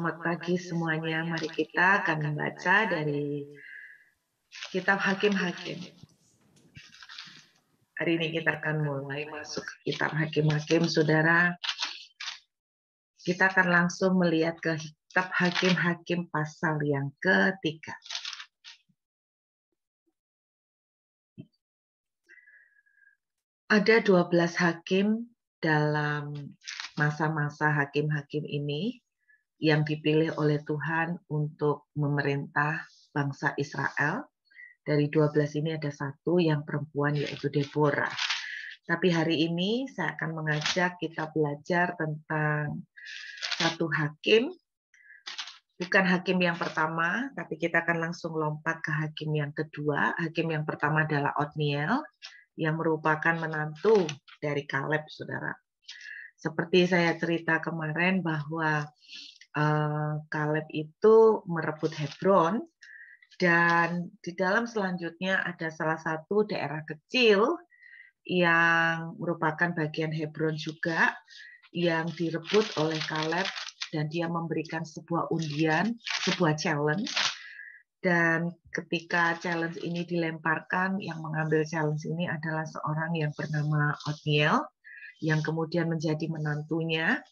Selamat pagi semuanya. Mari kita akan membaca dari Kitab Hakim-Hakim. Hari ini kita akan mulai masuk ke Kitab Hakim-Hakim, saudara. Kita akan langsung melihat ke Kitab Hakim-Hakim pasal yang ketiga. Ada 12 hakim dalam masa-masa hakim-hakim ini yang dipilih oleh Tuhan untuk memerintah bangsa Israel. Dari 12 ini ada satu yang perempuan, yaitu Deborah. Tapi hari ini saya akan mengajak kita belajar tentang satu hakim. Bukan hakim yang pertama, tapi kita akan langsung lompat ke hakim yang kedua. Hakim yang pertama adalah Otniel, yang merupakan menantu dari Kaleb, saudara. Seperti saya cerita kemarin bahwa Kaleb itu merebut Hebron, dan di dalam selanjutnya ada salah satu daerah kecil yang merupakan bagian Hebron juga yang direbut oleh Kaleb, dan dia memberikan sebuah undian, sebuah challenge. Dan ketika challenge ini dilemparkan, yang mengambil challenge ini adalah seorang yang bernama Otniel, yang kemudian menjadi menantunya,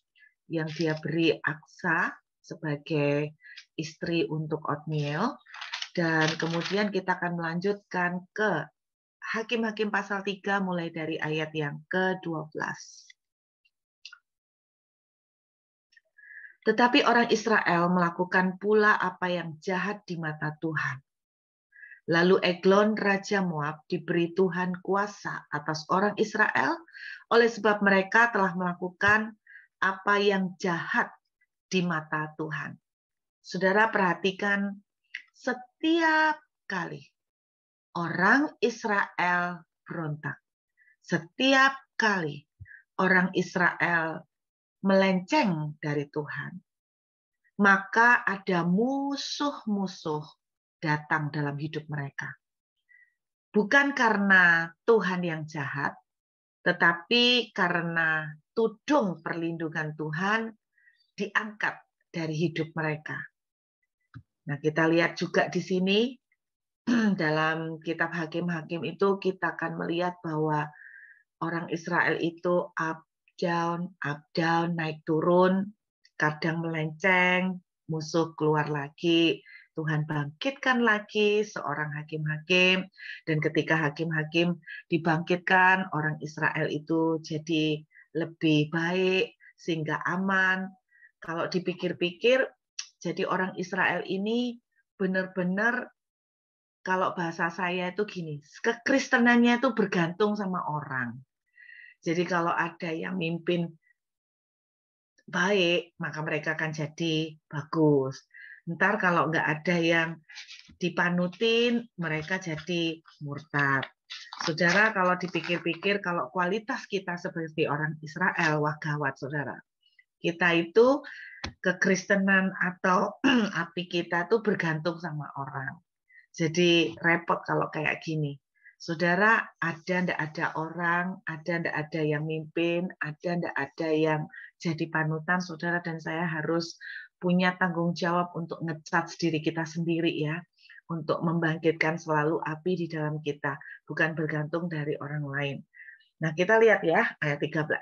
yang dia beri Aksa sebagai istri untuk Otniel. Dan kemudian kita akan melanjutkan ke Hakim-Hakim pasal 3 mulai dari ayat yang ke-12. Tetapi orang Israel melakukan pula apa yang jahat di mata Tuhan. Lalu Eglon, Raja Moab, diberi Tuhan kuasa atas orang Israel oleh sebab mereka telah melakukan apa yang jahat di mata Tuhan. Saudara perhatikan, setiap kali orang Israel berontak, setiap kali orang Israel melenceng dari Tuhan, maka ada musuh-musuh datang dalam hidup mereka. Bukan karena Tuhan yang jahat, tetapi karena tudung perlindungan Tuhan diangkat dari hidup mereka. Nah, kita lihat juga di sini dalam kitab Hakim-Hakim itu kita akan melihat bahwa orang Israel itu up down, naik turun, kadang melenceng, musuh keluar lagi, Tuhan bangkitkan lagi seorang hakim-hakim, dan ketika hakim-hakim dibangkitkan, orang Israel itu jadi lebih baik sehingga aman. Kalau dipikir-pikir, jadi orang Israel ini benar-benar, kalau bahasa saya itu gini, kekristenannya itu bergantung sama orang. Jadi kalau ada yang mimpin baik, maka mereka akan jadi bagus. Ntar kalau nggak ada yang dipanutin, mereka jadi murtad. Saudara, kalau dipikir-pikir, kalau kualitas kita seperti orang Israel, wah gawat, saudara. Kita itu kekristenan atau api kita tuh bergantung sama orang. Jadi repot kalau kayak gini. Saudara, ada ndak ada orang, ada ndak ada yang mimpin, ada ndak ada yang jadi panutan, saudara, dan saya harus punya tanggung jawab untuk ngecat diri kita sendiri ya, untuk membangkitkan selalu api di dalam kita, bukan bergantung dari orang lain. Nah, kita lihat ya, ayat 13.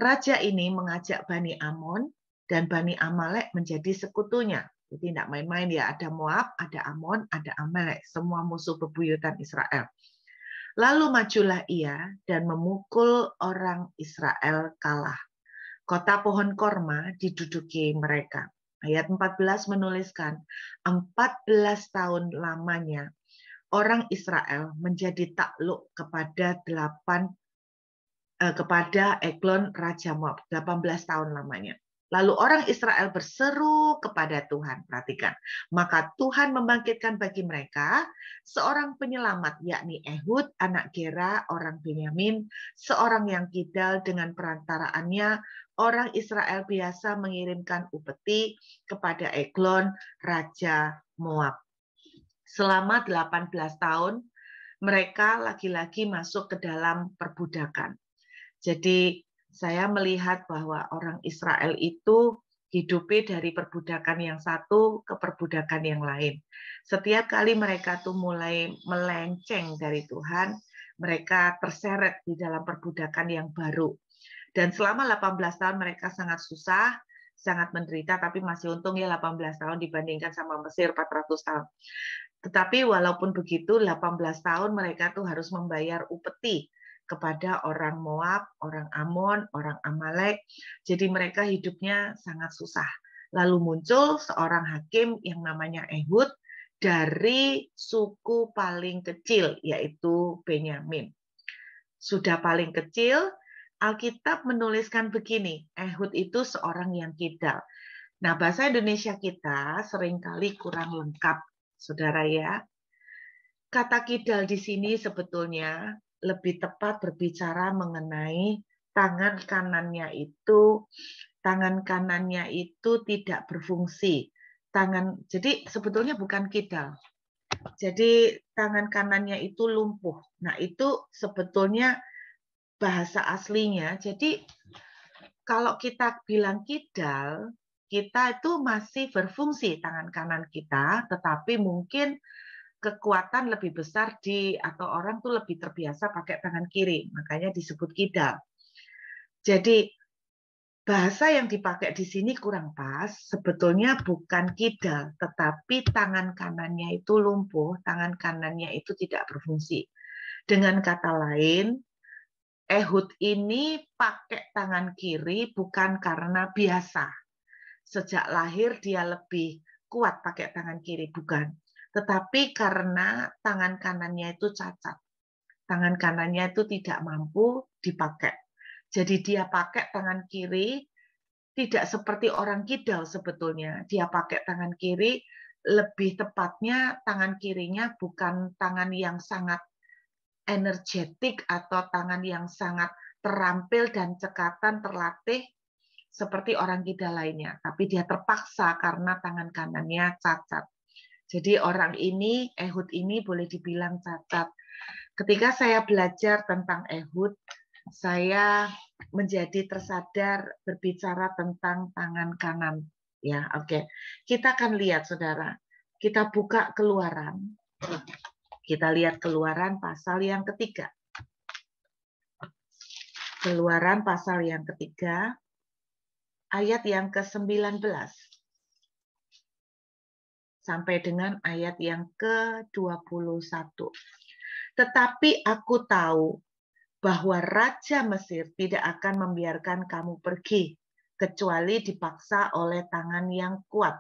Raja ini mengajak Bani Amon dan Bani Amalek menjadi sekutunya. Jadi tidak main-main ya, ada Moab, ada Amon, ada Amalek, semua musuh bebuyutan Israel. Lalu majulah ia dan memukul orang Israel kalah. Kota pohon korma diduduki mereka. Ayat 14 menuliskan, 14 tahun lamanya orang Israel menjadi takluk kepada Eglon Raja Moab, 18 tahun lamanya. Lalu orang Israel berseru kepada Tuhan, perhatikan, maka Tuhan membangkitkan bagi mereka seorang penyelamat, yakni Ehud, anak Gera, orang Benyamin, seorang yang kidal. Dengan perantaraannya, orang Israel biasa mengirimkan upeti kepada Eglon, Raja Moab. Selama 18 tahun, mereka lagi-lagi masuk ke dalam perbudakan. Jadi saya melihat bahwa orang Israel itu hidupnya dari perbudakan yang satu ke perbudakan yang lain. Setiap kali mereka tuh mulai melenceng dari Tuhan, mereka terseret di dalam perbudakan yang baru. Dan selama 18 tahun mereka sangat susah, sangat menderita, tapi masih untung ya 18 tahun dibandingkan sama Mesir 400 tahun. Tetapi walaupun begitu, 18 tahun mereka tuh harus membayar upeti kepada orang Moab, orang Amon, orang Amalek. Jadi mereka hidupnya sangat susah. Lalu muncul seorang hakim yang namanya Ehud dari suku paling kecil, yaitu Benyamin. Sudah paling kecil, Alkitab menuliskan begini, Ehud itu seorang yang kidal. Nah, bahasa Indonesia kita seringkali kurang lengkap, saudara ya. Kata kidal di sini sebetulnya lebih tepat berbicara mengenai tangan kanannya itu tidak berfungsi. Jadi sebetulnya bukan kidal. Jadi tangan kanannya itu lumpuh. Nah, itu sebetulnya bahasa aslinya. Jadi kalau kita bilang kidal, kita itu masih berfungsi tangan kanan kita, tetapi mungkin kekuatan lebih besar atau orang tuh lebih terbiasa pakai tangan kiri, makanya disebut kidal. Jadi bahasa yang dipakai di sini kurang pas, sebetulnya bukan kidal, tetapi tangan kanannya itu lumpuh, tangan kanannya itu tidak berfungsi. Dengan kata lain, Ehud ini pakai tangan kiri bukan karena biasa. Sejak lahir dia lebih kuat pakai tangan kiri, bukan. Tetapi karena tangan kanannya itu cacat. Tangan kanannya itu tidak mampu dipakai. Jadi dia pakai tangan kiri, tidak seperti orang kidal sebetulnya. Dia pakai tangan kiri, lebih tepatnya tangan kirinya bukan tangan yang sangat energetik atau tangan yang sangat terampil dan cekatan terlatih seperti orang kidal lainnya. Tapi dia terpaksa karena tangan kanannya cacat. Jadi orang ini, Ehud ini boleh dibilang cacat. Ketika saya belajar tentang Ehud, saya menjadi tersadar berbicara tentang tangan kanan. Ya, oke. Kita akan lihat, saudara. Kita buka Keluaran. Kita lihat Keluaran pasal yang ketiga. Keluaran pasal yang ketiga, ayat yang ke-19. Sampai dengan ayat yang ke-21. Tetapi aku tahu bahwa Raja Mesir tidak akan membiarkan kamu pergi, kecuali dipaksa oleh tangan yang kuat.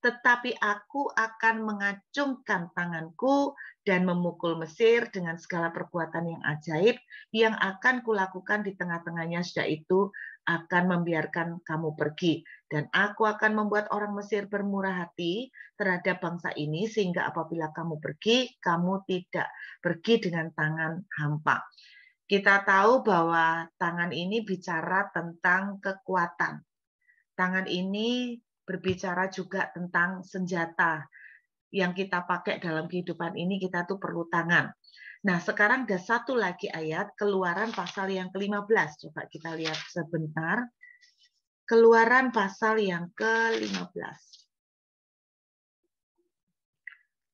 Tetapi aku akan mengacungkan tanganku dan memukul Mesir dengan segala perbuatan yang ajaib yang akan kulakukan di tengah-tengahnya. Sudah itu akan membiarkan kamu pergi. Dan aku akan membuat orang Mesir bermurah hati terhadap bangsa ini, sehingga apabila kamu pergi, kamu tidak pergi dengan tangan hampa. Kita tahu bahwa tangan ini bicara tentang kekuatan. Tangan ini berbicara juga tentang senjata yang kita pakai dalam kehidupan ini. Kita tuh perlu tangan. Nah, sekarang ada satu lagi ayat, Keluaran pasal yang ke-15. Coba kita lihat sebentar. Keluaran pasal yang ke-15.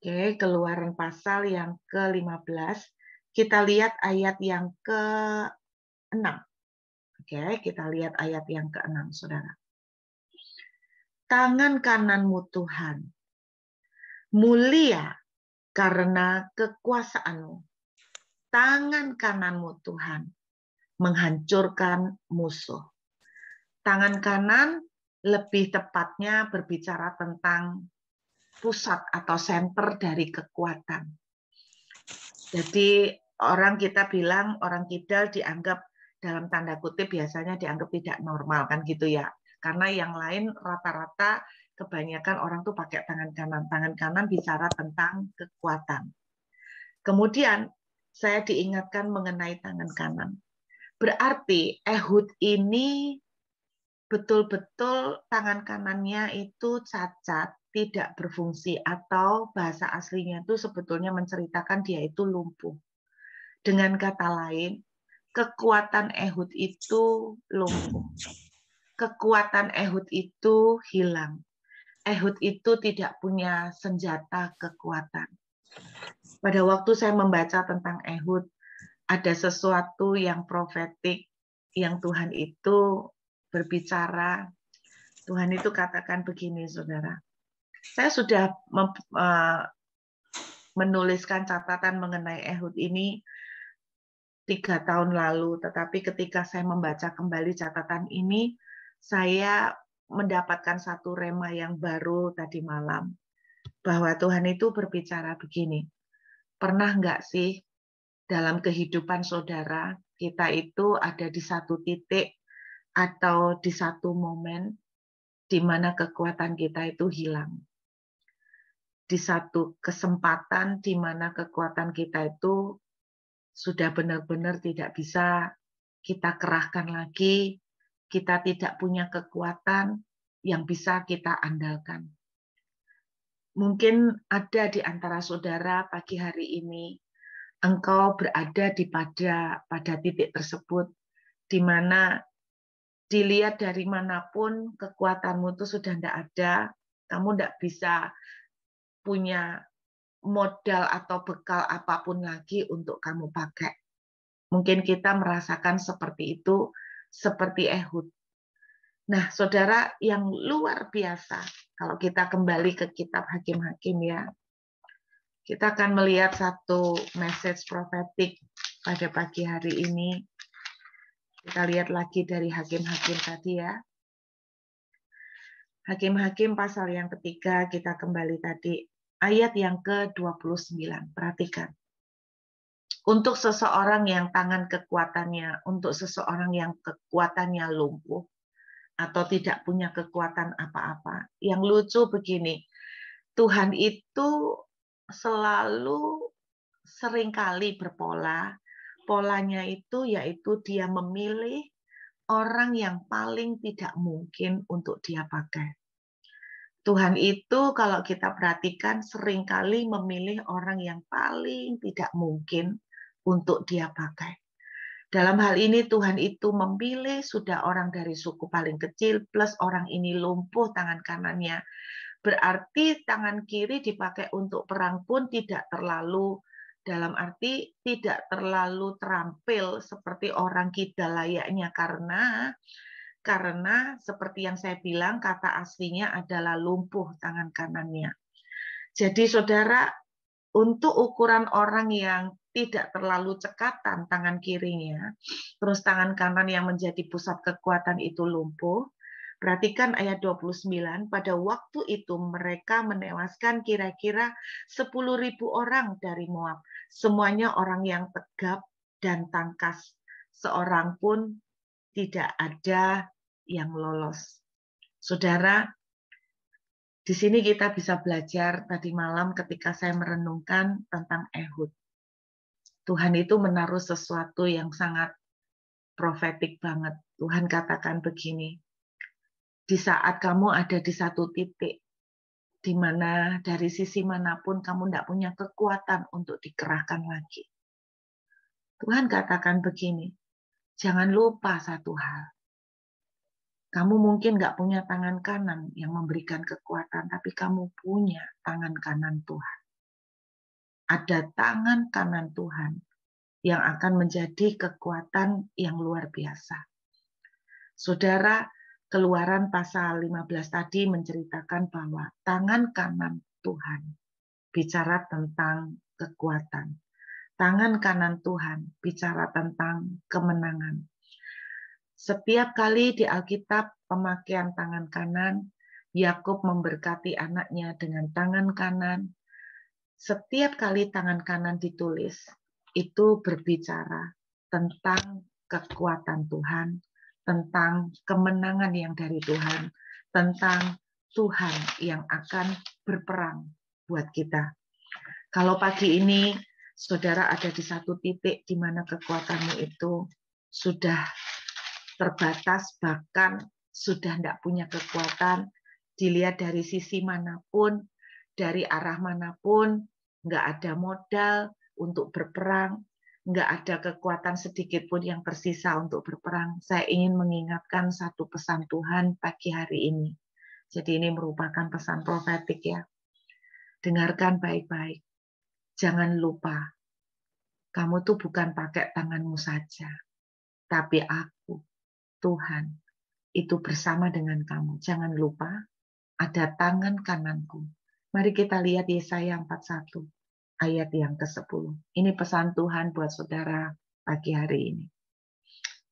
Oke, Keluaran pasal yang ke-15. Kita lihat ayat yang ke-6. Oke, kita lihat ayat yang ke-6, saudara. Tangan kananmu Tuhan, mulia karena kekuasaanmu. Tangan kananmu Tuhan, menghancurkan musuh. Tangan kanan lebih tepatnya berbicara tentang pusat atau center dari kekuatan. Jadi orang kita bilang orang kidal dianggap dalam tanda kutip biasanya dianggap tidak normal kan gitu ya. Karena yang lain rata-rata kebanyakan orang tuh pakai tangan kanan. Tangan kanan bicara tentang kekuatan. Kemudian saya diingatkan mengenai tangan kanan. Berarti Ehud ini betul-betul tangan kanannya itu cacat, tidak berfungsi, atau bahasa aslinya itu sebetulnya menceritakan dia itu lumpuh. Dengan kata lain, kekuatan Ehud itu lumpuh. kekuatan Ehud itu hilang. Ehud itu tidak punya senjata kekuatan. Pada waktu saya membaca tentang Ehud, ada sesuatu yang profetik yang Tuhan itu berbicara. Tuhan itu katakan begini, saudara. Saya sudah menuliskan catatan mengenai Ehud ini 3 tahun lalu, tetapi ketika saya membaca kembali catatan ini, saya mendapatkan satu rema yang baru tadi malam, bahwa Tuhan itu berbicara begini, pernah nggak sih dalam kehidupan saudara, kita itu ada di satu titik atau di satu momen di mana kekuatan kita itu hilang. Di satu kesempatan di mana kekuatan kita itu sudah benar-benar tidak bisa kita kerahkan lagi, kita tidak punya kekuatan yang bisa kita andalkan. Mungkin ada di antara saudara pagi hari ini, engkau berada pada titik tersebut, di mana dilihat dari manapun kekuatanmu itu sudah tidak ada, kamu tidak bisa punya modal atau bekal apapun lagi untuk kamu pakai. Mungkin kita merasakan seperti itu, seperti Ehud. Nah, saudara, yang luar biasa, kalau kita kembali ke kitab Hakim-Hakim ya, kita akan melihat satu message profetik pada pagi hari ini. Kita lihat lagi dari Hakim-Hakim tadi ya. Hakim-Hakim pasal yang ketiga, kita kembali tadi. Ayat yang ke-29, perhatikan. Untuk seseorang yang tangan kekuatannya, untuk seseorang yang kekuatannya lumpuh, atau tidak punya kekuatan apa-apa. Yang lucu begini, Tuhan itu selalu seringkali berpola, polanya itu yaitu dia memilih orang yang paling tidak mungkin untuk dia pakai. Tuhan itu kalau kita perhatikan seringkali memilih orang yang paling tidak mungkin untuk dia pakai. Dalam hal ini Tuhan itu memilih sudah orang dari suku paling kecil plus orang ini lumpuh tangan kanannya. Berarti tangan kiri dipakai untuk perang pun tidak terlalu, dalam arti tidak terlalu terampil seperti orang kidal layaknya, karena seperti yang saya bilang kata aslinya adalah lumpuh tangan kanannya. Jadi saudara, untuk ukuran orang yang tidak terlalu cekatan tangan kirinya, terus tangan kanan yang menjadi pusat kekuatan itu lumpuh, perhatikan ayat 29, pada waktu itu mereka menewaskan kira-kira 10.000 orang dari Moab. Semuanya orang yang tegap dan tangkas. Seorang pun tidak ada yang lolos. Saudara, di sini kita bisa belajar tadi malam ketika saya merenungkan tentang Ehud. Tuhan itu menaruh sesuatu yang sangat profetik banget. Tuhan katakan begini, di saat kamu ada di satu titik, di mana dari sisi manapun kamu tidak punya kekuatan untuk dikerahkan lagi. Tuhan katakan begini, jangan lupa satu hal. Kamu mungkin nggak punya tangan kanan yang memberikan kekuatan, tapi kamu punya tangan kanan Tuhan. Ada tangan kanan Tuhan yang akan menjadi kekuatan yang luar biasa. Saudara, Keluaran pasal 15 tadi menceritakan bahwa tangan kanan Tuhan bicara tentang kekuatan. Tangan kanan Tuhan bicara tentang kemenangan. Setiap kali di Alkitab pemakaian tangan kanan, Yakub memberkati anaknya dengan tangan kanan. Setiap kali tangan kanan ditulis, itu berbicara tentang kekuatan Tuhan, tentang kemenangan yang dari Tuhan, tentang Tuhan yang akan berperang buat kita. Kalau pagi ini saudara ada di satu titik di mana kekuatanmu itu sudah terbatas, bahkan sudah tidak punya kekuatan, dilihat dari sisi manapun, dari arah manapun, nggak ada modal untuk berperang, nggak ada kekuatan sedikit pun yang tersisa untuk berperang. Saya ingin mengingatkan satu pesan Tuhan pagi hari ini. Jadi ini merupakan pesan profetik ya. Dengarkan baik-baik. Jangan lupa, kamu tuh bukan pakai tanganmu saja. Tapi aku, Tuhan, itu bersama dengan kamu. Jangan lupa, ada tangan kananku. Mari kita lihat Yesaya 41. Ayat yang ke-10. Ini pesan Tuhan buat saudara pagi hari ini.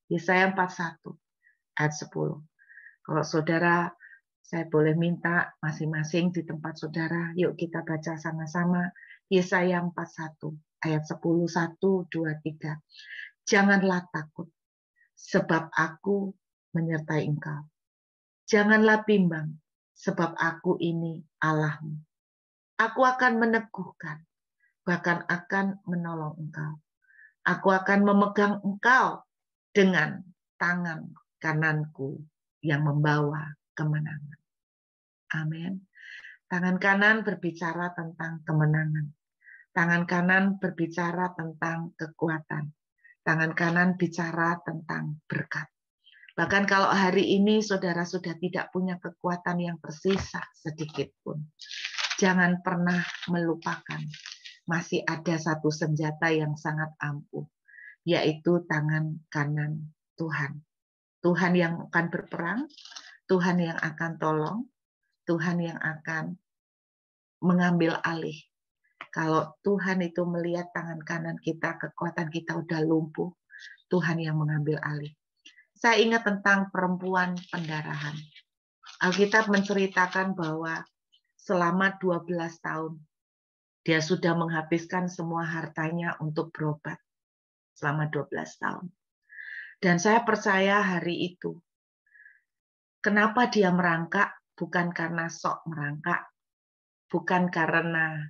Yesaya 41 ayat 10. Kalau saudara, saya boleh minta masing-masing di tempat saudara, yuk kita baca sama-sama Yesaya 41 ayat 10, 1, 2, 3. Janganlah takut, sebab aku menyertai engkau. Janganlah bimbang, sebab aku ini Allahmu. Aku akan meneguhkan, bahkan akan menolong engkau. Aku akan memegang engkau dengan tangan kananku yang membawa kemenangan. Amin. Tangan kanan berbicara tentang kemenangan. Tangan kanan berbicara tentang kekuatan. Tangan kanan bicara tentang berkat. Bahkan kalau hari ini saudara sudah tidak punya kekuatan yang tersisa sedikit pun, jangan pernah melupakan masih ada satu senjata yang sangat ampuh, yaitu tangan kanan Tuhan. Tuhan yang akan berperang, Tuhan yang akan tolong, Tuhan yang akan mengambil alih. Kalau Tuhan itu melihat tangan kanan kita, kekuatan kita udah lumpuh, Tuhan yang mengambil alih. Saya ingat tentang perempuan pendarahan. Alkitab menceritakan bahwa selama 12 tahun, dia sudah menghabiskan semua hartanya untuk berobat selama 12 tahun. Dan saya percaya hari itu, kenapa dia merangkak? Bukan karena sok merangkak, bukan karena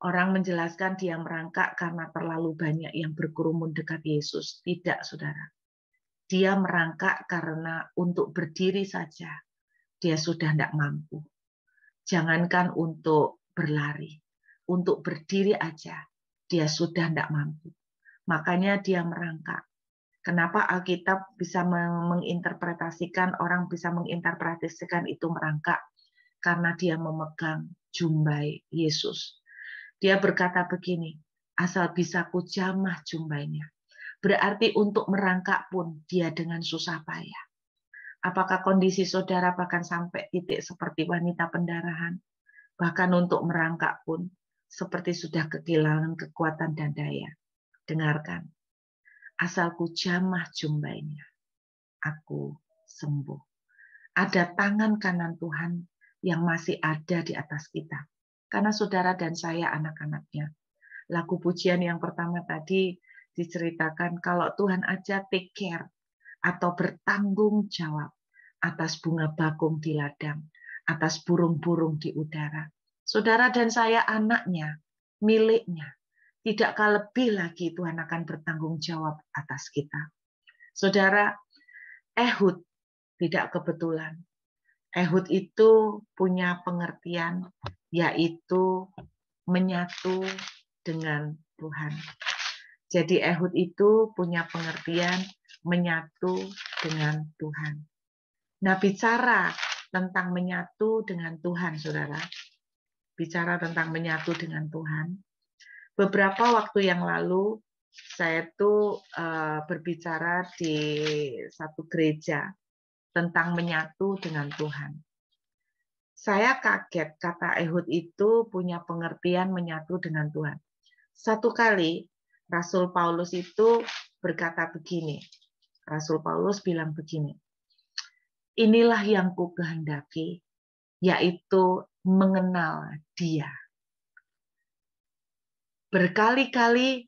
orang menjelaskan dia merangkak karena terlalu banyak yang berkerumun dekat Yesus. Tidak, saudara. Dia merangkak karena untuk berdiri saja, dia sudah tidak mampu. Jangankan untuk berlari, untuk berdiri aja, dia sudah tidak mampu. Makanya dia merangkak. Kenapa Alkitab bisa menginterpretasikan, orang bisa menginterpretasikan itu merangkak? Karena dia memegang jumbai Yesus. Dia berkata begini, asal bisa ku jamah jumbainya. Berarti untuk merangkak pun dia dengan susah payah. Apakah kondisi saudara bahkan sampai titik seperti wanita pendarahan? Bahkan untuk merangkak pun seperti sudah kehilangan kekuatan dan daya. Dengarkan. Asal ku jamah jumbainya, aku sembuh. Ada tangan kanan Tuhan yang masih ada di atas kita. Karena saudara dan saya anak-anaknya. Lagu pujian yang pertama tadi diceritakan kalau Tuhan aja take care atau bertanggung jawab atas bunga bakung di ladang, atas burung-burung di udara. Saudara dan saya anaknya, miliknya. Tidakkah lebih lagi Tuhan akan bertanggung jawab atas kita? Saudara, Ehud tidak kebetulan. Ehud itu punya pengertian, yaitu menyatu dengan Tuhan. Jadi Ehud itu punya pengertian menyatu dengan Tuhan. Nah, bicara tentang menyatu dengan Tuhan, saudara. Bicara tentang menyatu dengan Tuhan. Beberapa waktu yang lalu, saya tuh berbicara di satu gereja tentang menyatu dengan Tuhan. Saya kaget kata Ehud itu punya pengertian menyatu dengan Tuhan. Satu kali Rasul Paulus itu berkata begini. Rasul Paulus bilang begini. Inilah yang ku kehendaki, yaitu mengenal Dia. Berkali-kali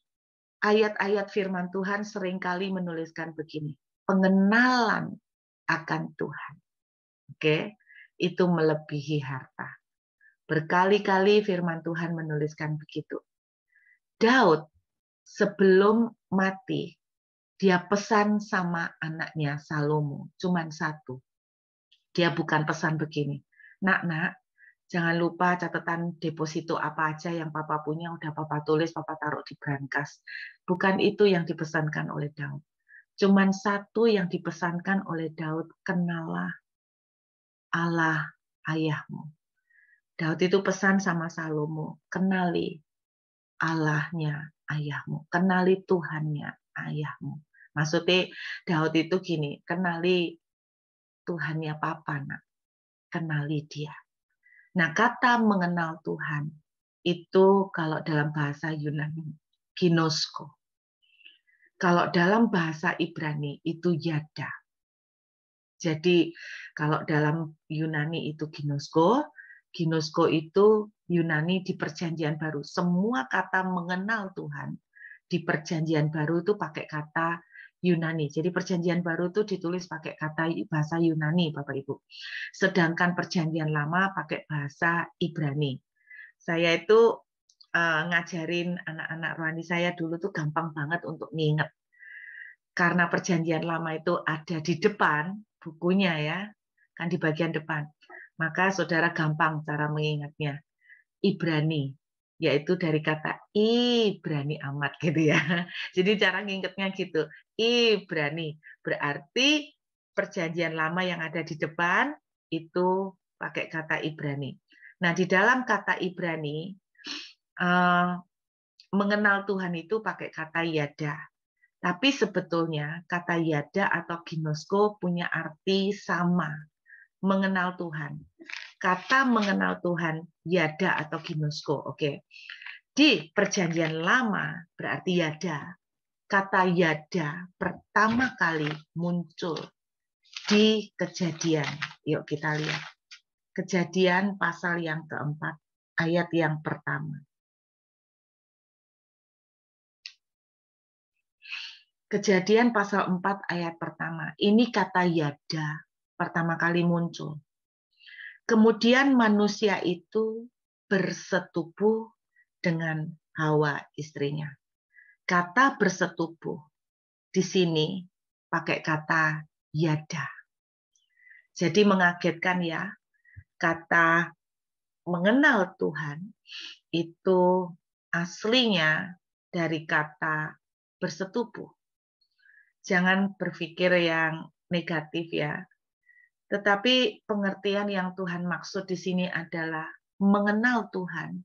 ayat-ayat firman Tuhan seringkali menuliskan begini. Pengenalan akan Tuhan. Oke, itu melebihi harta. Berkali-kali firman Tuhan menuliskan begitu. Daud sebelum mati, dia pesan sama anaknya Salomo, cuman satu. Dia bukan pesan begini, nak, Jangan lupa catatan deposito apa aja yang Papa punya, udah Papa tulis, Papa taruh di brankas. Bukan itu yang dipesankan oleh Daud. Cuman satu yang dipesankan oleh Daud, kenalah Allah ayahmu. Daud itu pesan sama Salomo, kenali Allahnya ayahmu, kenali Tuhannya ayahmu. Maksudnya Daud itu gini, kenali Tuhannya Papa, nak. Kenali dia. Nah, kata mengenal Tuhan itu kalau dalam bahasa Yunani, ginosko. Kalau dalam bahasa Ibrani itu yada. Jadi kalau dalam Yunani itu ginosko, ginosko itu Yunani di Perjanjian Baru. Semua kata mengenal Tuhan di Perjanjian Baru itu pakai kata Yunani. Jadi Perjanjian Baru itu ditulis pakai kata bahasa Yunani, Bapak Ibu. Sedangkan Perjanjian Lama pakai bahasa Ibrani. Saya itu ngajarin anak-anak rohani saya dulu tuh gampang banget untuk nginget. Karena Perjanjian Lama itu ada di depan bukunya ya, kan di bagian depan. Maka saudara gampang cara mengingatnya. Ibrani, yaitu dari kata Ibrani amat gitu ya. Jadi cara ngingetnya gitu. Ibrani berarti Perjanjian Lama yang ada di depan itu pakai kata Ibrani. Nah, di dalam kata Ibrani mengenal Tuhan itu pakai kata yada. Tapi sebetulnya kata yada atau ginosko punya arti sama, mengenal Tuhan. Kata mengenal Tuhan, yada atau ginosko. Oke. Di Perjanjian Lama berarti yada. Kata yada pertama kali muncul di Kejadian. Yuk kita lihat. Kejadian pasal yang keempat, ayat yang pertama. Kejadian pasal 4 ayat pertama. Ini kata yada pertama kali muncul. Kemudian manusia itu bersetubuh dengan Hawa istrinya. Kata bersetubuh di sini pakai kata yada. Jadi mengagetkan ya, kata mengenal Tuhan itu aslinya dari kata bersetubuh. Jangan berpikir yang negatif ya. Tetapi pengertian yang Tuhan maksud di sini adalah mengenal Tuhan.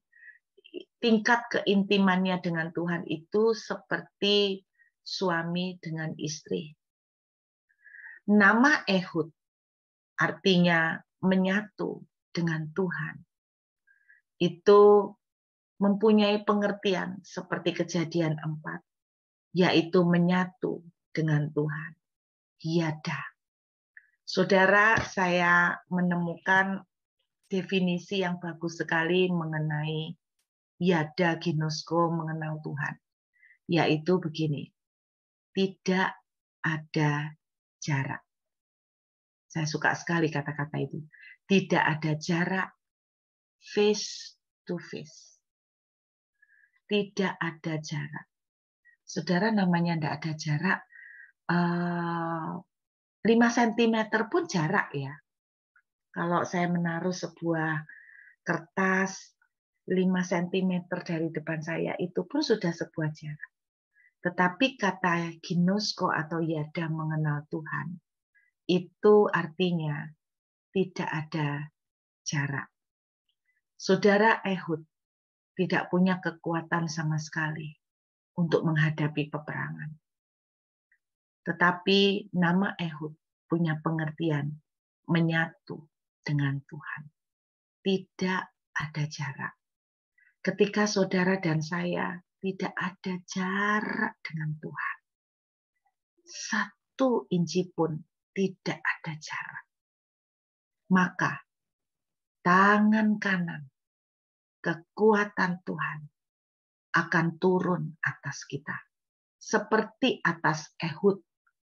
Tingkat keintimannya dengan Tuhan itu seperti suami dengan istri. Nama Ehud artinya menyatu dengan Tuhan. Itu mempunyai pengertian seperti Kejadian 4, yaitu menyatu dengan Tuhan. Yada. Saudara, saya menemukan definisi yang bagus sekali mengenai yada ginosko mengenal Tuhan. Yaitu begini, tidak ada jarak. Saya suka sekali kata-kata itu. Tidak ada jarak, face to face. Tidak ada jarak. Saudara, namanya tidak ada jarak, 5 cm pun jarak ya. Kalau saya menaruh sebuah kertas 5 cm dari depan saya, itu pun sudah sebuah jarak. Tetapi kata ginosko atau yada mengenal Tuhan, itu artinya tidak ada jarak. Saudara Ehud tidak punya kekuatan sama sekali untuk menghadapi peperangan. Tetapi nama Ehud punya pengertian menyatu dengan Tuhan. Tidak ada jarak. Ketika saudara dan saya tidak ada jarak dengan Tuhan. 1 inci pun tidak ada jarak. Maka tangan kanan, kekuatan Tuhan akan turun atas kita. Seperti atas Ehud,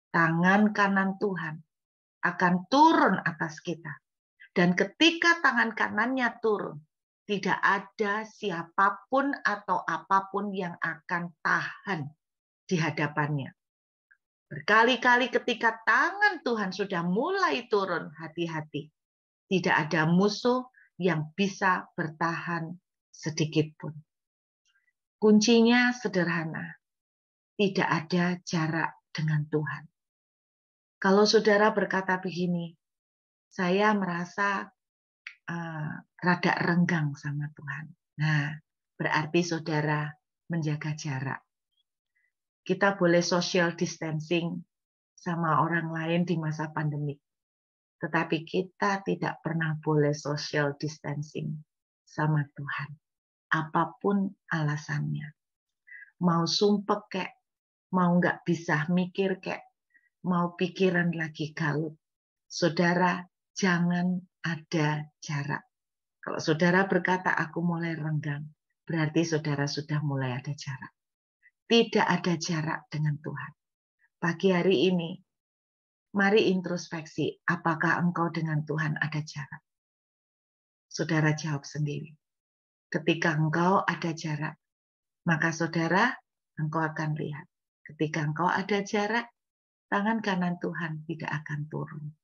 tangan kanan Tuhan akan turun atas kita. Dan ketika tangan kanannya turun, tidak ada siapapun atau apapun yang akan tahan di hadapannya. Berkali-kali ketika tangan Tuhan sudah mulai turun, hati-hati. Tidak ada musuh yang bisa bertahan sedikit pun. Kuncinya sederhana, tidak ada jarak dengan Tuhan. Kalau saudara berkata begini, saya merasa rada renggang sama Tuhan. Nah, berarti saudara menjaga jarak. Kita boleh social distancing sama orang lain di masa pandemi. Tetapi kita tidak pernah boleh social distancing sama Tuhan. Apapun alasannya. Mau sumpek kek, mau nggak bisa mikir kek, mau pikiran lagi galut. Saudara, jangan ada jarak. Kalau saudara berkata, aku mulai renggang, berarti saudara sudah mulai ada jarak. Tidak ada jarak dengan Tuhan. Pagi hari ini, mari introspeksi, apakah engkau dengan Tuhan ada jarak? Saudara jawab sendiri. Ketika engkau ada jarak, maka saudara, engkau akan lihat. Ketika engkau ada jarak, tangan kanan Tuhan tidak akan turun.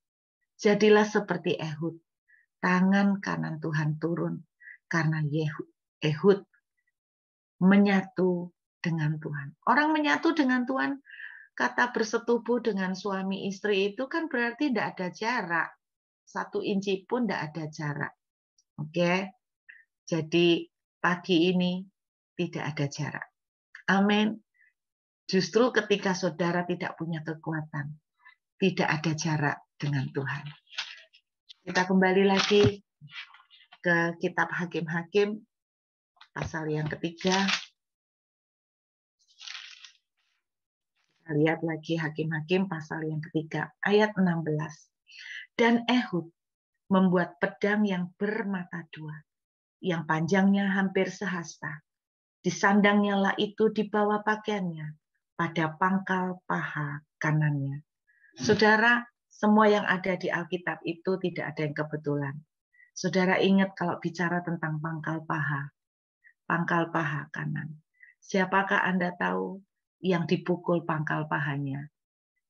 Jadilah seperti Ehud. Tangan kanan Tuhan turun karena Ehud menyatu dengan Tuhan. Orang menyatu dengan Tuhan, kata bersetubuh dengan suami istri itu kan berarti tidak ada jarak. 1 inci pun tidak ada jarak. Oke? Jadi pagi ini tidak ada jarak. Amin. Justru ketika saudara tidak punya kekuatan, tidak ada jarak dengan Tuhan. Kita kembali lagi ke kitab Hakim-Hakim, pasal yang ketiga. Kita lihat lagi Hakim-Hakim, pasal yang ketiga, ayat 16. Dan Ehud membuat pedang yang bermata 2, yang panjangnya hampir sehasta. Disandangnya lah itu di bawah pakaiannya, pada pangkal paha kanannya. Saudara, semua yang ada di Alkitab itu tidak ada yang kebetulan. Saudara ingat kalau bicara tentang pangkal paha kanan. Siapakah Anda tahu yang dipukul pangkal pahanya?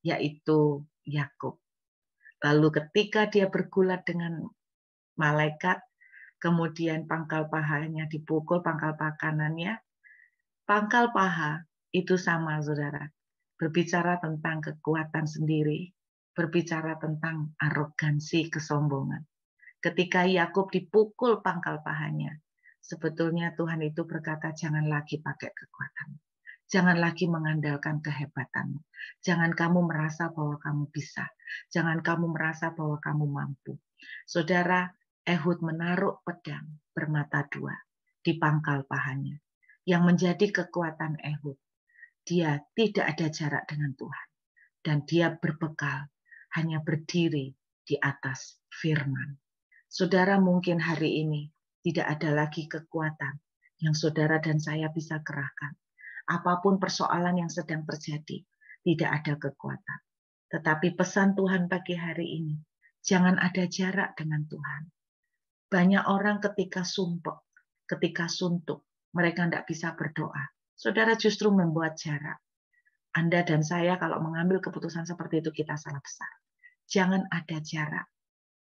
Yaitu Yakub. Lalu ketika dia bergulat dengan malaikat, kemudian pangkal pahanya dipukul, pangkal paha kanannya. Pangkal paha itu sama, saudara. Berbicara tentang kekuatan sendiri, berbicara tentang arogansi, kesombongan. Ketika Yakub dipukul pangkal pahanya, sebetulnya Tuhan itu berkata, jangan lagi pakai kekuatan. Jangan lagi mengandalkan kehebatanmu. Jangan kamu merasa bahwa kamu bisa. Jangan kamu merasa bahwa kamu mampu. Saudara, Ehud menaruh pedang bermata 2 di pangkal pahanya. Yang menjadi kekuatan Ehud, dia tidak ada jarak dengan Tuhan. Dan dia berbekal, hanya berdiri di atas firman. Saudara mungkin hari ini tidak ada lagi kekuatan yang saudara dan saya bisa kerahkan. Apapun persoalan yang sedang terjadi, tidak ada kekuatan. Tetapi pesan Tuhan pagi hari ini, jangan ada jarak dengan Tuhan. Banyak orang ketika sumpek, ketika suntuk, mereka tidak bisa berdoa. Saudara justru membuat jarak. Anda dan saya kalau mengambil keputusan seperti itu, kita salah besar. Jangan ada jarak.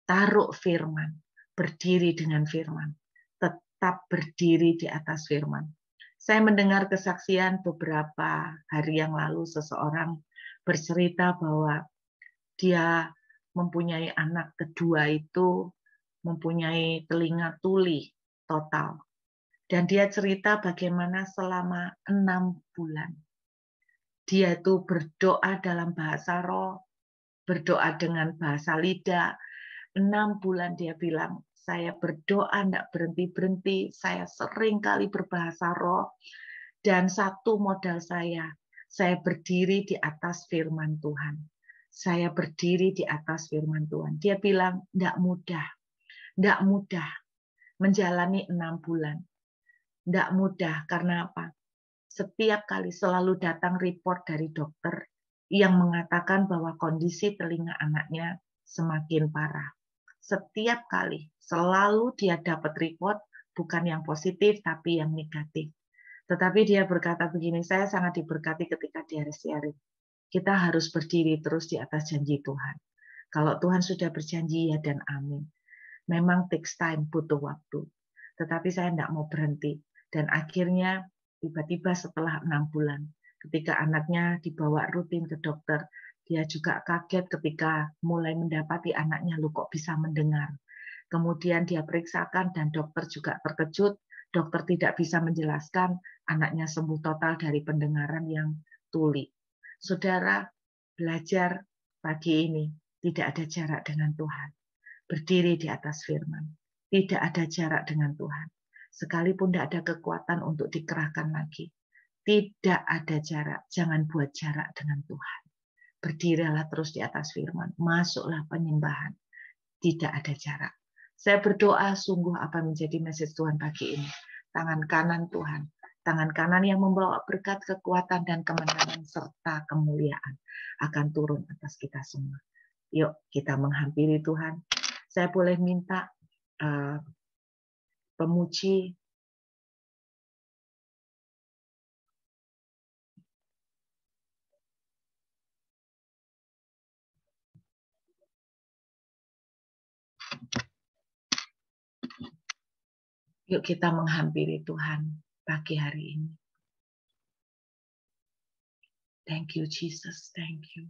Taruh firman, berdiri dengan firman, tetap berdiri di atas firman. Saya mendengar kesaksian beberapa hari yang lalu, seseorang bercerita bahwa dia mempunyai anak kedua itu mempunyai telinga tuli total. Dan dia cerita bagaimana selama 6 bulan dia itu berdoa dalam bahasa roh, berdoa dengan bahasa lidah. 6 bulan dia bilang, saya berdoa tidak berhenti-berhenti, saya sering kali berbahasa roh, dan satu modal saya berdiri di atas firman Tuhan. Saya berdiri di atas firman Tuhan. Dia bilang, tidak mudah menjalani 6 bulan. Tidak mudah, karena apa? Setiap kali selalu datang report dari dokter yang mengatakan bahwa kondisi telinga anaknya semakin parah. Setiap kali selalu dia dapat report bukan yang positif tapi yang negatif. Tetapi dia berkata begini, saya sangat diberkati ketika dia sharing. Kita harus berdiri terus di atas janji Tuhan. Kalau Tuhan sudah berjanji, ya dan amin. Memang takes time, butuh waktu. Tetapi saya tidak mau berhenti. Dan akhirnya tiba-tiba setelah 6 bulan, ketika anaknya dibawa rutin ke dokter, dia juga kaget ketika mulai mendapati anaknya, "Loh kok bisa mendengar?" Kemudian dia periksakan dan dokter juga terkejut. Dokter tidak bisa menjelaskan, anaknya sembuh total dari pendengaran yang tuli. Saudara, belajar pagi ini tidak ada jarak dengan Tuhan. Berdiri di atas firman. Tidak ada jarak dengan Tuhan. Sekalipun tidak ada kekuatan untuk dikerahkan lagi. Tidak ada jarak. Jangan buat jarak dengan Tuhan. Berdirilah terus di atas firman. Masuklah penyembahan. Tidak ada jarak. Saya berdoa sungguh apa menjadi message Tuhan pagi ini. Tangan kanan Tuhan. Tangan kanan yang membawa berkat, kekuatan, dan kemenangan serta kemuliaan akan turun atas kita semua. Yuk kita menghampiri Tuhan. Saya boleh minta pemuji yuk kita menghampiri Tuhan pagi hari ini. Thank you Jesus, thank you.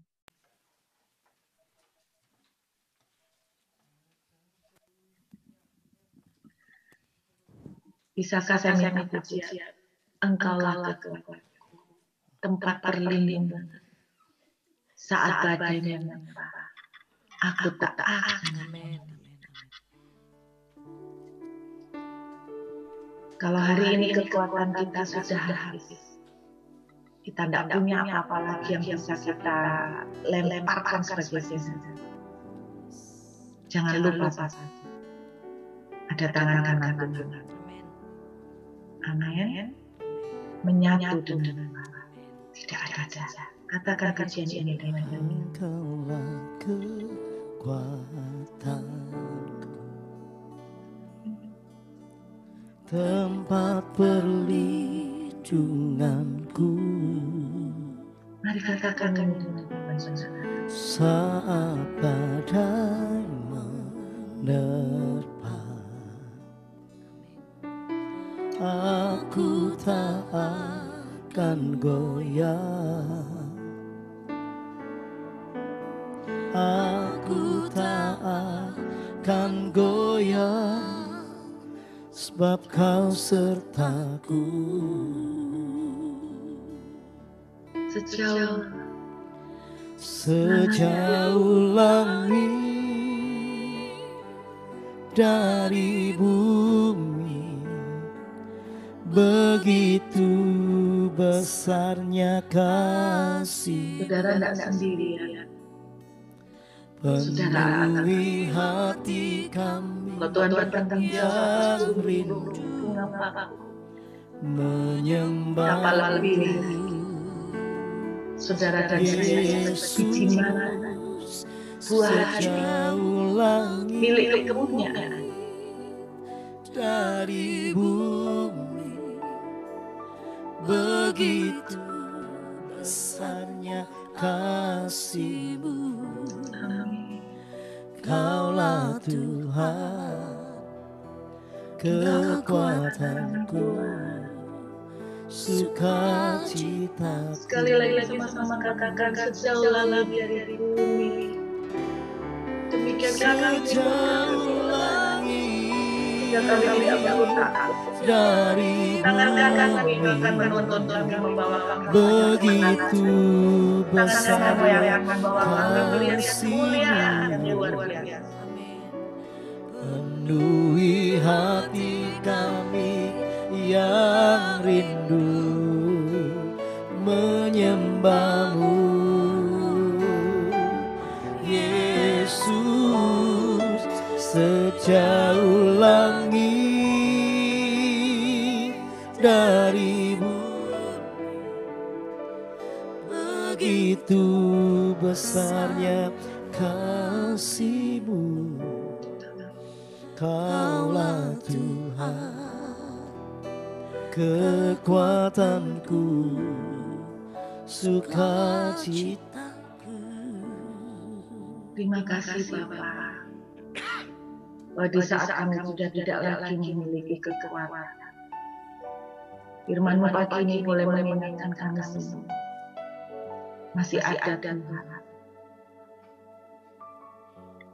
Bisakah saya minta pujian? Engkaulah kekuatanku, tempat perlindungan. Saat badai menyapa, aku tak akan. Kalau hari ini kekuatan kita sudah habis, kita tidak punya apa-apa lagi yang bisa kita lemparkan sebagai sesajen. Jangan lupa ada tangan kanan Tuhan. Amin. Menyatu dengan Allah. Tidak ada jarak. Katakan pujian ini dengan diri. Engkaulah kekuatanku, tempat perlindunganku. Mari katakan ini dengan saudara. Saat badai menerpa, aku tak akan goyah. Aku tak akan goyah, sebab kau sertaku. Sejauh langit dari bumi, begitu besarnya kasih. Saudara tidak sendirian. Penuhi hati kami Tuhan bertanggung jawab atas rindu menyembah lebih saudara dan saya seperti di mana buah hati milik kepunyaan dari bumi, begitu besarnya kasih-Mu. Kaulah Tuhan, kekuatanku, sukacitaku. Sekali lagi sama-sama katakan sejauh langit dari bumi. Demikian kami Sejauh langit kami tidak perlu takut. dari Tangan kami bumi, akan menuntun kami membawa begitu besar yang akan membawa kami kemuliaan yang luar biasa. penuhi hati kami yang rindu menyembah-Mu, Yesus. Sejauh langit dari bumi, begitu besarnya kasih-Mu. Kaulah Tuhan, kekuatanku, sukacitaku. Terima kasih Bapa. bahwa di saat kami sudah tidak lagi memiliki kekuatan, firman-Mu pagi ini boleh mengingatkan kami semua. Masih ada Tuhan.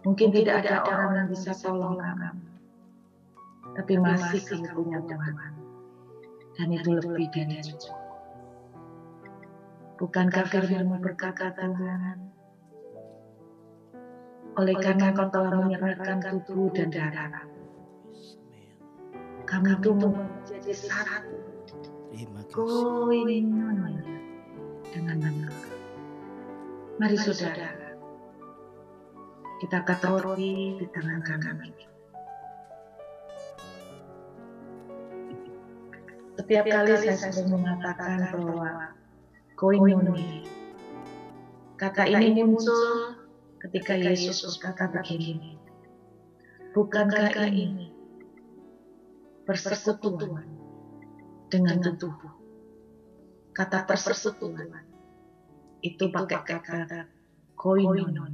Mungkin tidak ada orang yang bisa tolong kami, tapi masih kami punya Tuhan. Dan itu lebih dari cukup. Bukankah firman-Mu berkata, Tuhan, oleh karena Engkau telah menyerahkan tubuh dan darah, kami itu menjadi satu. Koinonia dengan Engkau. Mari saudara, kita angkat roti di tangan kami. Setiap kali saya sering mengatakan bahwa koinonia, kata ini muncul ketika Yesus berkata begini, bukankah ini persekutuan dengan tubuh? Kata persekutuan itu pakai kata koinonia.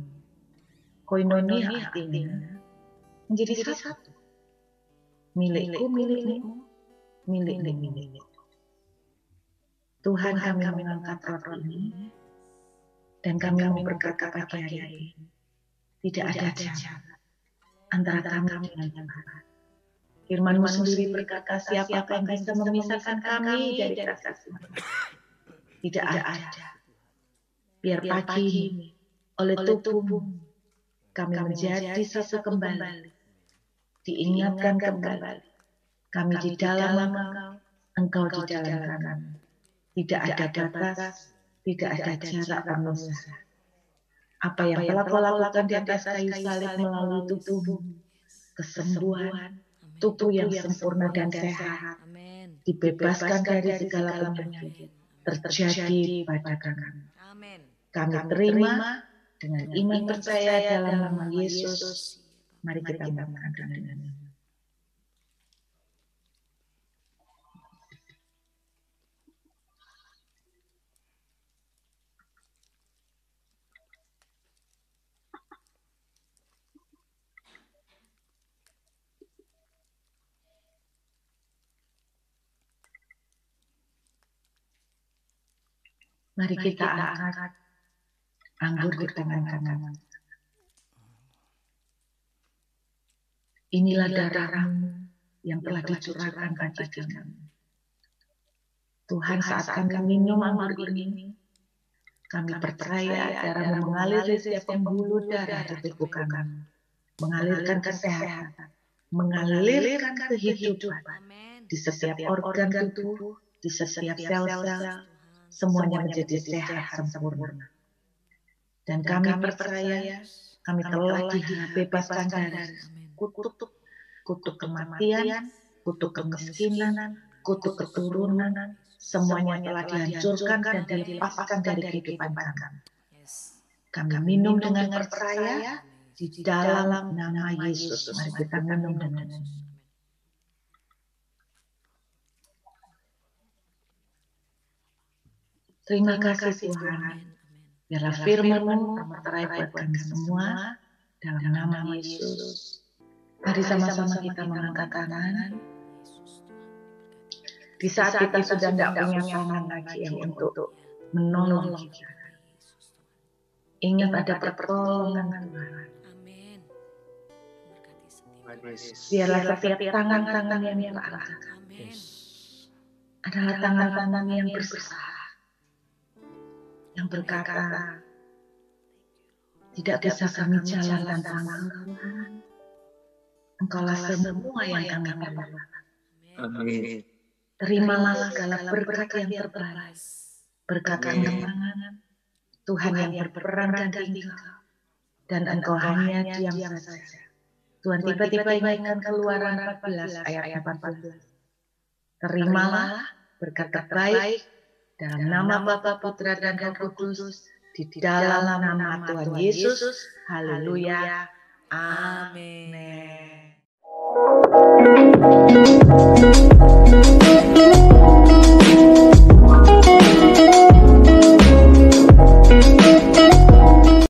Koinonia artinya menjadi satu. Milikku, milikmu, milik. Tuhan, kami mengangkat roti ini dan kami mau berkata pagi hari ini, tidak ada jarak antara kami dengan Tuhan. Firman-Mu sendiri berkata, siapa yang bisa memisahkan kami dari kasih-Mu? Tidak ada. Biar pagi ini oleh tubuh-Mu kami menjadi satu kembali, diingatkan kembali. Kami di dalam Engkau di dalam kami. Tidak ada batas, tidak ada jarak pemisah. Apa yang telah Kau lakukan di atas kayu salib melalui tubuh, kesembuhan, tubuh yang sempurna dan sehat, dibebaskan dari segala penyakit, terjadi pada kami. Kami terima dengan iman percaya dalam nama Yesus. Mari kita makan dengan ini. Mari kita angkat anggur di tangan kanan. Inilah darah-Mu yang telah dicurahkan bagi kami. Tuhan, saat kami minum anggur ini, kami percaya darah-Mu mengalir di setiap pembuluh darah di tubuh kami, mengalirkan kesehatan, mengalirkan kehidupan di setiap organ tubuh, di setiap sel-sel, semuanya menjadi sehat sempurna. Dan kami percaya kami telah dibebaskan dari kutuk kematian, kutuk kemiskinan, kutuk keturunan, semuanya telah dihancurkan dan dilepaskan dari kehidupan kami. Kami minum dengan percaya di dalam nama Yesus. Mari kita minum dengan Yesus. Terima kasih Tuhan. Biarlah firman-Mu terterai buat kami semua dalam nama Yesus. Mari sama-sama kita mengangkat tangan. Di saat kita sudah tidak punya tangan lagi yang untuk menolong kita, ingat ada pertolongan Tuhan. Biarlah setiap tangan-tangan yang terangkat adalah tangan-tangan yang bersuara, yang berkata, tidak bisa kami jalan tanpa Tuhan. Engkaulah semua yang kami perlukan. Amin. Terimalah segala berkat yang terbaik, berkat kemenangan Tuhan yang berperang ganti Engkau, dan Engkau hanya diam saja. Tuhan tiba-tiba ingatkan Keluaran 14 ayat 14. Terimalah berkat terbaik dalam nama Bapa, Putra, dan Roh Kudus, di dalam nama Tuhan Yesus. Haleluya. Amin.